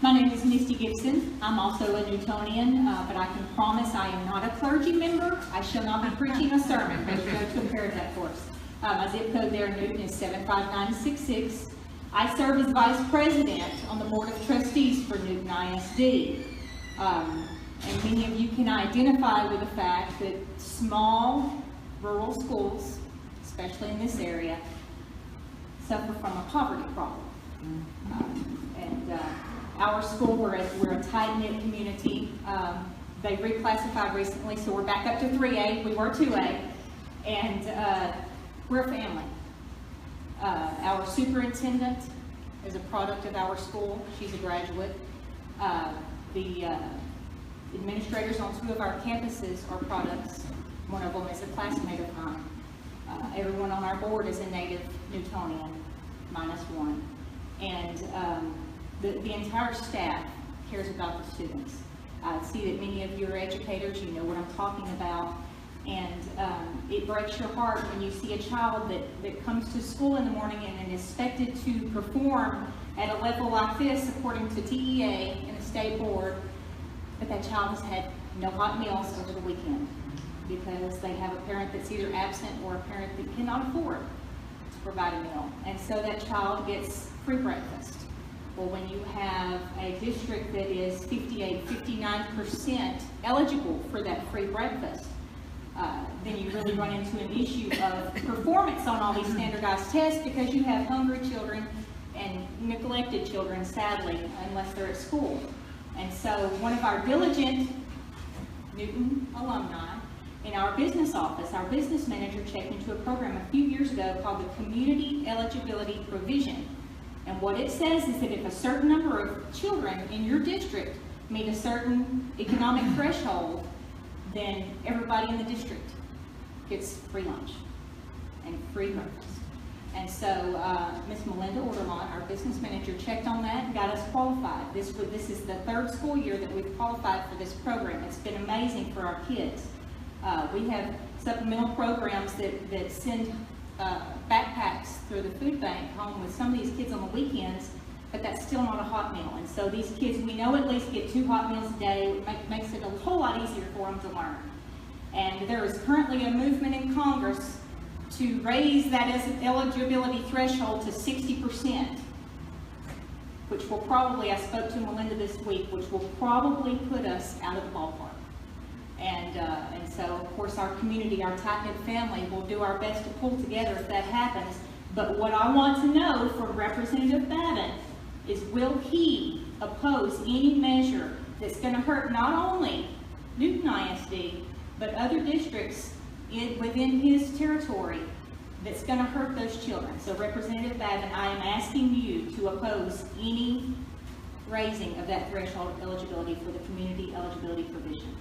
My name is Misty Gibson. I'm also a Newtonian, but I can promise I am not a clergy member. I shall not be preaching a sermon, but you go to prepare that for us. My zip code there in Newton is 75966. I serve as Vice President on the Board of Trustees for Newton ISD. And many of you can identify with the fact that small rural schools, especially in this area, suffer from a poverty problem. Our school, we're a tight-knit community. They reclassified recently, so we're back up to 3A. We were 2A, and we're a family. Our superintendent is a product of our school. She's a graduate. The administrators on 2 of our campuses are products. One of them is a classmate of mine. Everyone on our board is a native Newtonian, minus one. And the entire staff cares about the students. I see that many of you are educators, you know what I'm talking about, and it breaks your heart when you see a child that comes to school in the morning and is expected to perform at a level like this according to TEA and the state board, but that child has had no hot meals over the weekend because they have a parent that's either absent or a parent that cannot afford to provide a meal. And so that child gets free breakfast. Well, when you have a district that is 58–59% eligible for that free breakfast, then you really run into an issue of performance on all these standardized tests because you have hungry children and neglected children, sadly, unless they're at school. And so one of our diligent Newton alumni in our business office, our business manager checked into a program a few years ago called the Community Eligibility Provision. And what it says is that if a certain number of children in your district meet a certain economic threshold, then everybody in the district gets free lunch and free breakfast. And so Ms. Melinda Orderlon, our business manager, checked on that and got us qualified. This is the 3rd school year that we've qualified for this program. It's been amazing for our kids. We have supplemental programs that send backpacks through the food bank home with some of these kids on the weekends, but that's still not a hot meal. And so these kids, we know at least get 2 hot meals a day. It makes it a whole lot easier for them to learn. And there is currently a movement in Congress to raise that as an eligibility threshold to 60%, which will probably, I spoke to Melinda this week, which will probably put us out of the ballpark. And so, of course, our community, our tight-knit family, will do our best to pull together if that happens. But what I want to know from Representative Babin is, will he oppose any measure that's going to hurt not only Newton ISD, but other districts within his territory that's going to hurt those children? So, Representative Babin, I am asking you to oppose any raising of that threshold eligibility for the community eligibility provision.